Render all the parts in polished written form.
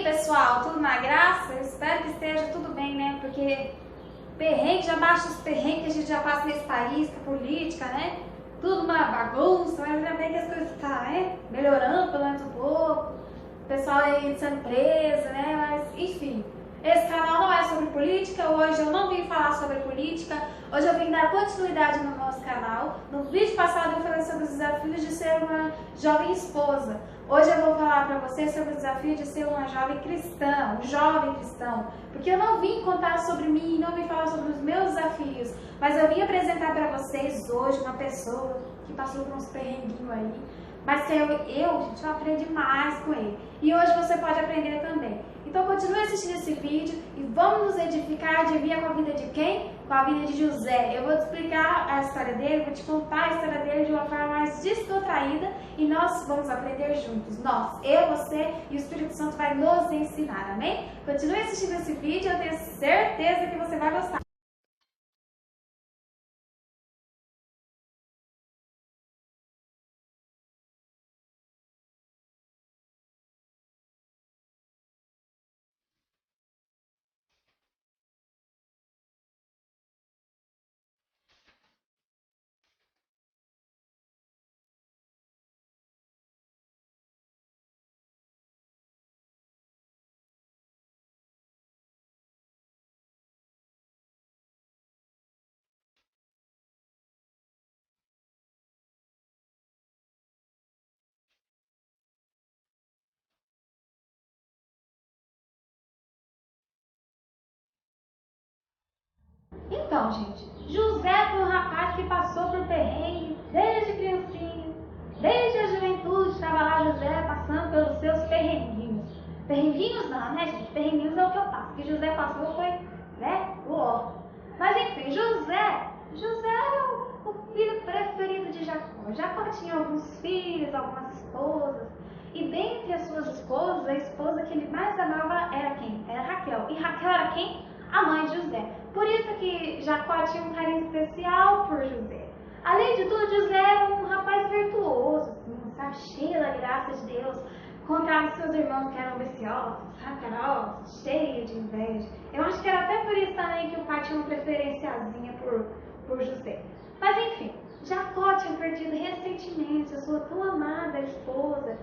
pessoal, tudo na graça? Eu espero que esteja tudo bem, né? Porque perrengue, já baixa os perrengues que a gente já passa nesse país, com a política, né? Tudo uma bagunça, mas ainda bem que as coisas estão, né? Melhorando pelo menos um pouco. O pessoal aí sendo preso, né? Mas, enfim. Esse canal não é sobre política, hoje eu não vim falar sobre política, hoje eu vim dar continuidade no nosso canal. No vídeo passado eu falei sobre os desafios de ser uma jovem esposa. Hoje eu vou falar para vocês sobre o desafio de ser uma jovem cristã, um jovem cristão. Porque eu não vim contar sobre mim, não vim falar sobre os meus desafios, mas eu vim apresentar para vocês hoje uma pessoa que passou por uns perrenguinhos aí. Mas que gente, eu aprendi mais com ele. E hoje você pode aprender também. Então continue assistindo esse vídeo e vamos nos edificar, adivinha com a vida de quem? Com a vida de José. Eu vou te explicar a história dele, vou te contar a história dele de uma forma mais descontraída e nós vamos aprender juntos. Nós, eu, você e o Espírito Santo vai nos ensinar, amém? Continue assistindo esse vídeo, eu tenho certeza que você vai gostar. Então, gente, José foi um rapaz que passou por perrengue desde criancinha, desde a juventude, estava lá José passando pelos seus perrenguinhos. Perrenguinhos não, né, gente? Perrenguinhos é o que eu passo. O que José passou foi, né, o ó. Mas enfim, José era o filho preferido de Jacó. Jacó tinha alguns filhos, algumas esposas. E dentre as suas esposas, a esposa que ele mais amava era quem? Era Raquel. E Raquel era quem? A mãe de José. Por isso que Jacó tinha um carinho especial por José. Além de tudo, José era um rapaz virtuoso, assim, sabe, cheio da graça de Deus. Contrário aos seus irmãos que eram viciosos, rancorosos, cheios de inveja. Eu acho que era até por isso também que o pai tinha uma preferenciazinha por José. Mas enfim, Jacó tinha perdido recentemente a sua tão amada esposa,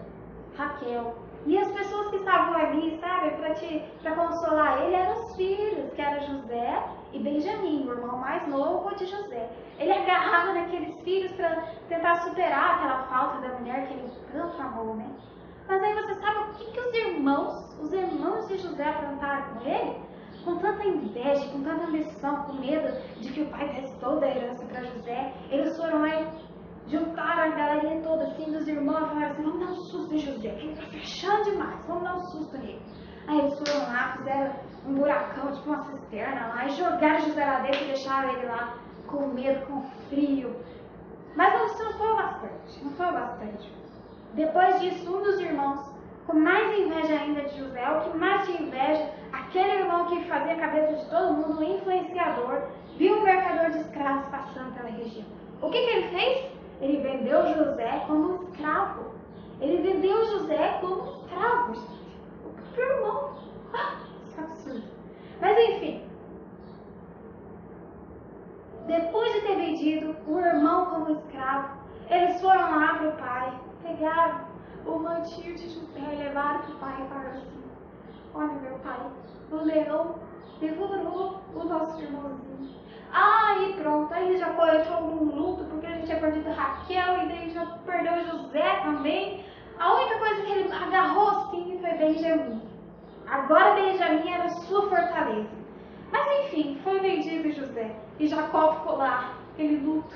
Raquel. E as pessoas que estavam ali, sabe, para consolar ele, eram os filhos, que eram José e Benjamim, o irmão mais novo de José. Ele agarrava naqueles filhos para tentar superar aquela falta da mulher que ele tanto amou, né? Mas aí você sabe o que os irmãos de José aprontaram com ele? Com tanta inveja, com tanta ambição, com medo de que o pai desse toda a herança para José, eles foram lá e juntaram a galerinha toda, assim, dos irmãos, e falaram assim, vamos dar um susto em José, que ele tá se achando demais, vamos dar um susto nele. Aí eles foram lá, fizeram um buracão, tipo uma cisterna lá, e jogaram José lá dentro e deixaram ele lá com medo, com frio. Mas isso não foi o bastante, Depois disso, um dos irmãos, com mais inveja ainda de José, o que mais tinha inveja, aquele irmão que fazia a cabeça de todo mundo, um influenciador, viu um mercador de escravos passando pela região. O que ele fez? Ele vendeu José como escravo. Ele vendeu José como escravo, gente. O próprio irmão. Isso é absurdo. Mas enfim. Depois de ter vendido o irmão como escravo, eles foram lá para o pai, pegaram o mantinho de José e levaram para o pai e falaram assim, olha meu pai, o leão devorou o nosso irmãozinho. E pronto, aí Jacó entrou num luto porque a gente tinha perdido Raquel e daí já perdeu José também. A única coisa que ele agarrou assim foi Benjamim. Agora Benjamim era sua fortaleza. Mas enfim, foi vendido José e Jacó ficou lá, aquele luto.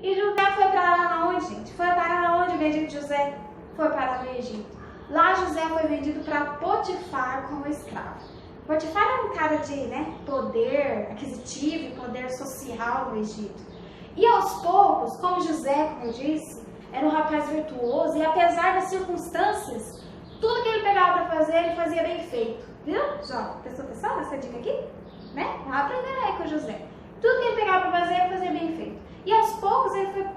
E José foi parar na onde, gente? Foi parar na onde vendido José? Foi parar no Egito. Lá José foi vendido para Potifar como escravo. Potifar era um cara de poder aquisitivo e poder social no Egito. E aos poucos, como José, como eu disse, era um rapaz virtuoso e apesar das circunstâncias, tudo que ele pegava para fazer, ele fazia bem feito. Viu? Já prestou atenção nessa dica aqui? Né? Vai aprender aí com José. Tudo que ele pegava para fazer, ele fazia bem feito. E aos poucos ele foi,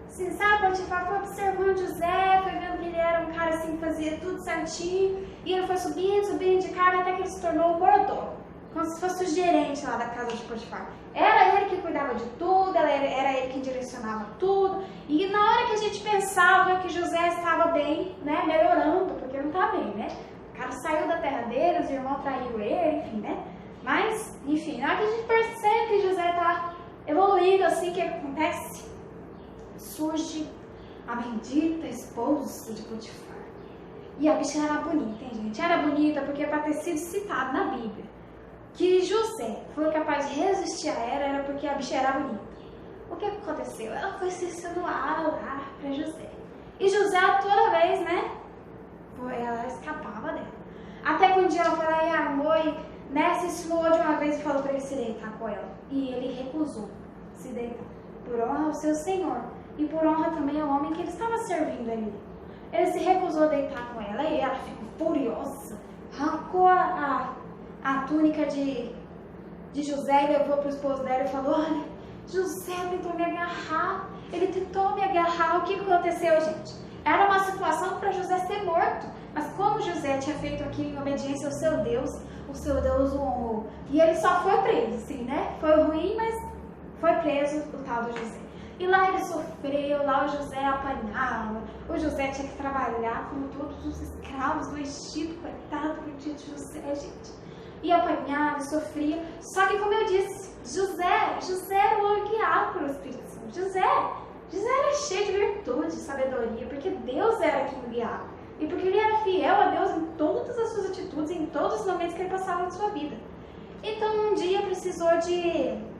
assim, sabe, Potifar foi observando José, foi vendo que ele era um cara assim que fazia tudo certinho. E ele foi subindo de ele se tornou o mordomo, como se fosse o gerente lá da casa de Potifar. Era ele que cuidava de tudo, era ele que direcionava tudo. E na hora que a gente pensava que José estava bem, né, melhorando, porque não estava bem, né? O cara saiu da terra dele, os irmãos traiu ele, enfim, né? Mas, enfim, na hora que a gente percebe que José está evoluindo, assim, o que acontece? Surge a bendita esposa de Potifar. E a bicha era bonita, hein, gente? Era bonita porque para ter sido citado na Bíblia que José foi capaz de resistir a ela, era porque a bicha era bonita. O que aconteceu? Ela foi se insinuar lá para José. E José, toda vez, né? Ela escapava dela. Até que um dia ela foi lá e armou e, né, se insinuou de uma vez e falou para ele se deitar com ela. E ele recusou se deitar. Por honra ao seu senhor. E por honra também ao homem que ele estava servindo ali. Ele se recusou a deitar com ela e ela ficou furiosa. Arrancou a túnica de José e levou para o esposo dela e falou: olha, José tentou me agarrar. Ele tentou me agarrar. O que aconteceu, gente? Era uma situação para José ser morto. Mas como José tinha feito aquilo em obediência ao seu Deus, o seu Deus o honrou. E ele só foi preso, sim, né? Foi ruim, mas foi preso o tal do José. E lá ele sofreu, lá o José apanhava, o José tinha que trabalhar como todos os escravos do Egito, coitado do dia de José, gente. E apanhava, e sofria. Só que, como eu disse, José era o olho guiado pelo Espírito Santo. José era cheio de virtude, de sabedoria, porque Deus era quem o guiava. E porque ele era fiel a Deus em todas as suas atitudes, em todos os momentos que ele passava na sua vida. Então, um dia precisou de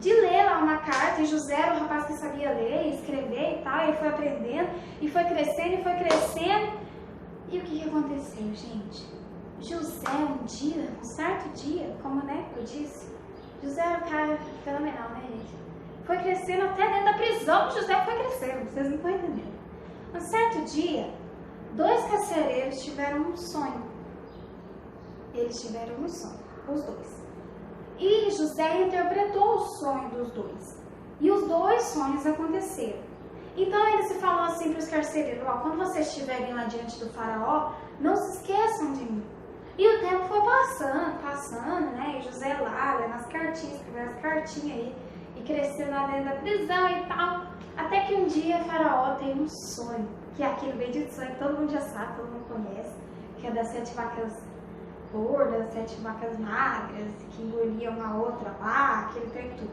ler lá uma carta, e José era um rapaz que sabia ler e escrever e tal, e ele foi aprendendo, e foi crescendo, e o que aconteceu, gente? José, um certo dia, como, né, eu disse, José era um cara fenomenal, né, gente? Foi crescendo até dentro da prisão, José foi crescendo, vocês não estão entendendo. Um certo dia, 2 carcereiros tiveram um sonho. Eles tiveram um sonho, os 2. E José interpretou o sonho dos 2. E os 2 sonhos aconteceram. Então ele se falou assim para os carcereiros: ó, quando vocês estiverem lá diante do faraó, não se esqueçam de mim. E o tempo foi passando, né? E José lá, lendo as cartinhas, escrevendo as cartinhas aí, e crescendo lá dentro da prisão e tal. Até que um dia o faraó tem um sonho, que é aquele bendito sonho que todo mundo já sabe, todo mundo conhece, que é das 7 vacas gordas, 7 vacas magras, que engoliam uma outra lá, aquele trem tudo.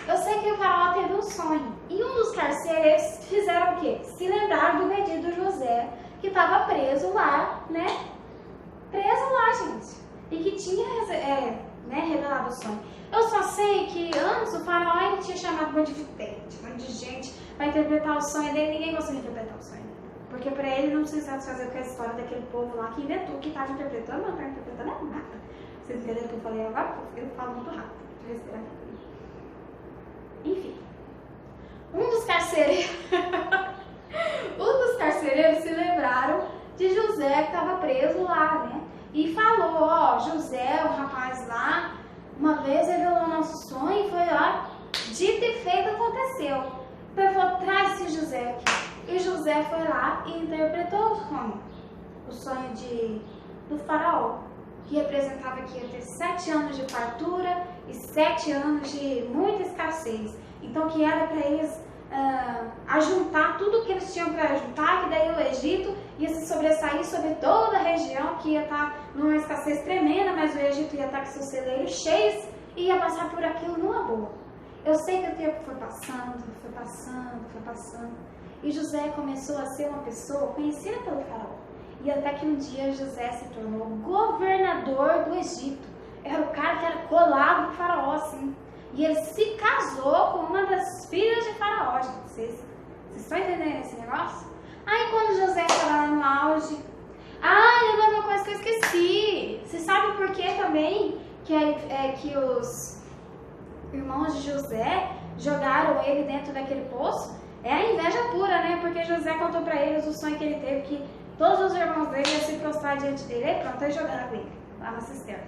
Eu sei que o faraó teve um sonho, e um dos carcereiros fizeram o quê? Se lembraram do pedido do José, que estava preso lá, né? Preso lá, gente, e que tinha revelado o sonho. Eu só sei que antes o faraó ele tinha chamado um monte de vidente, um monte de gente para interpretar o sonho dele. Ninguém gostou de interpretar o sonho dele, porque para ele não se satisfazer com a história daquele povo lá que inventou, que estava interpretando, não estava interpretando nada. Vocês entenderam o que eu falei agora? Eu falo muito rápido, deixa eu respirar aqui. Enfim, um dos carcereiros se lembraram de José que estava preso lá, né? E falou: ó, José, o rapaz lá, uma vez revelou nosso sonho e foi lá, dito e feito, aconteceu. Então ele falou: traz esse José aqui. E José foi lá e interpretou o sonho do faraó, que representava que ia ter 7 anos de fartura e 7 anos de muita escassez. Então que era para eles ajuntar tudo que eles tinham para ajuntar, que daí o Egito ia se sobressair sobre toda a região, que ia estar numa escassez tremenda, mas o Egito ia estar com seus celeiros cheios e ia passar por aquilo numa boa. Eu sei que o tempo foi passando, e José começou a ser uma pessoa conhecida pelo faraó. E até que um dia José se tornou governador do Egito. Era o cara que era colado com o faraó, assim. E ele se casou com uma das filhas de faraó, gente. Vocês estão entendendo esse negócio? Aí quando José estava lá no auge... lembrou uma coisa que eu esqueci. Você sabe por que também que os irmãos de José jogaram ele dentro daquele poço? É a inveja pura, né? Porque José contou para eles o sonho que ele teve, que todos os irmãos dele iam se prostrar diante dele. Aí pronto, aí jogaram ele lá na cisterna.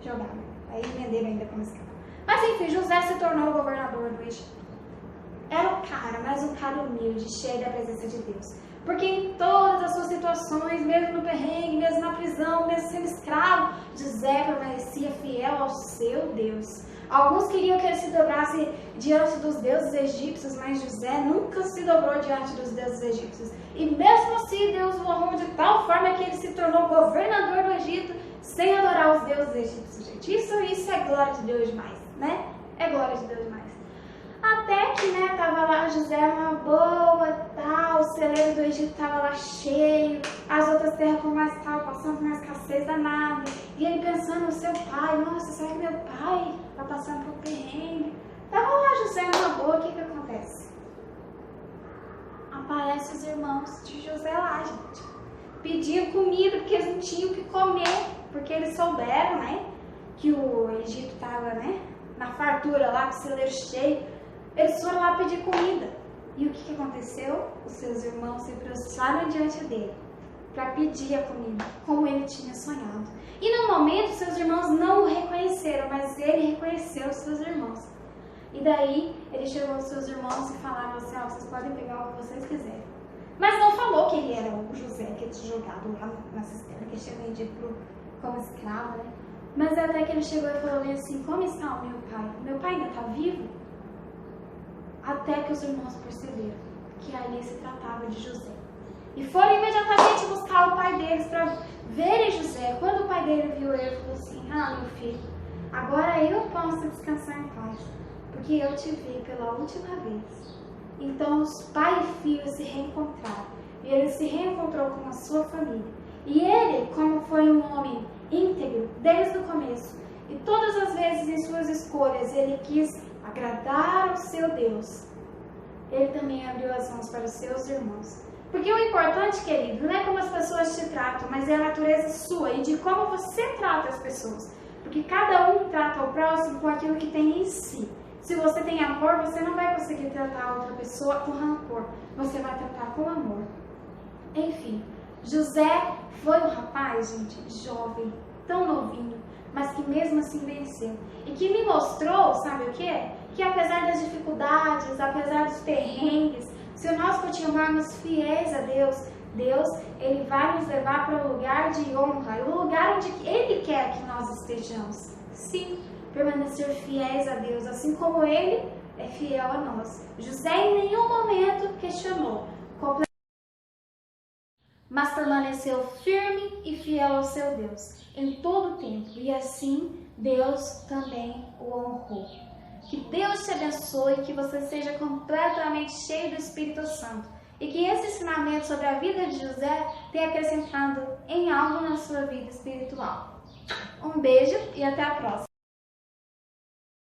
Jogaram. Aí venderam ainda como escravo. Mas enfim, José se tornou o governador do Egito. Era um cara, mas um cara humilde, cheio da presença de Deus. Porque em todas as suas situações, mesmo no perrengue, mesmo na prisão, mesmo sendo escravo, José permanecia fiel ao seu Deus. Alguns queriam que ele se dobrasse diante dos deuses egípcios, mas José nunca se dobrou diante dos deuses egípcios. E mesmo assim, Deus o honrou de tal forma que ele se tornou governador do Egito sem adorar os deuses egípcios, gente. Isso é glória de Deus demais, né? É glória de Deus demais. Até que, né, tava lá José uma boa, tal, o celeiro do Egito tava lá cheio, as outras terras por mais estavam passando por uma escassez danada, e ele pensando no seu pai, nossa, será que meu pai tá passando por perrengue? Tava lá José numa boa, o que acontece? Aparecem os irmãos de José lá, gente, pediam comida, porque eles não tinham o que comer, porque eles souberam, né, que o Egito tava, né, na fartura lá, com o celeiro cheio. Eles foram lá pedir comida. E o que aconteceu? Os seus irmãos se prostraram diante dele para pedir a comida, como ele tinha sonhado. E no momento, seus irmãos não o reconheceram, mas ele reconheceu os seus irmãos. E daí, ele chegou aos seus irmãos e falava assim, ó, vocês podem pegar o que vocês quiserem. Mas não falou que ele era o José que ele tinha jogado lá na cisterna, que ele tinha vendido como escravo, né? Mas até que ele chegou e falou assim, como está o meu pai? Meu pai ainda está vivo? Até que os irmãos perceberam que ali se tratava de José. E foram imediatamente buscar o pai deles para verem José. Quando o pai dele viu ele, falou assim, meu filho, agora eu posso descansar em paz, porque eu te vi pela última vez. Então os pai e filho se reencontraram. E ele se reencontrou com a sua família. E ele, como foi um homem íntegro desde o começo, e todas as vezes em suas escolhas ele quis agradar ao seu Deus, ele também abriu as mãos para os seus irmãos. Porque o importante, querido, não é como as pessoas te tratam, mas é a natureza sua e de como você trata as pessoas. Porque cada um trata o próximo com aquilo que tem em si. Se você tem amor, você não vai conseguir tratar a outra pessoa com rancor. Você vai tratar com amor. Enfim, José foi um rapaz, gente, jovem, tão novinho, mas que mesmo assim venceu. E que me mostrou, sabe o quê? Que apesar das dificuldades, apesar dos perrengues, se nós continuarmos fiéis a Deus, Ele vai nos levar para um lugar de honra, o lugar onde Ele quer que nós estejamos. Sim, permanecer fiéis a Deus, assim como Ele é fiel a nós. José em nenhum momento questionou, mas permaneceu firme e fiel ao seu Deus em todo o tempo, e assim Deus também o honrou. Que Deus te abençoe, que você seja completamente cheio do Espírito Santo e que esse ensinamento sobre a vida de José tenha acrescentado em algo na sua vida espiritual. Um beijo e até a próxima!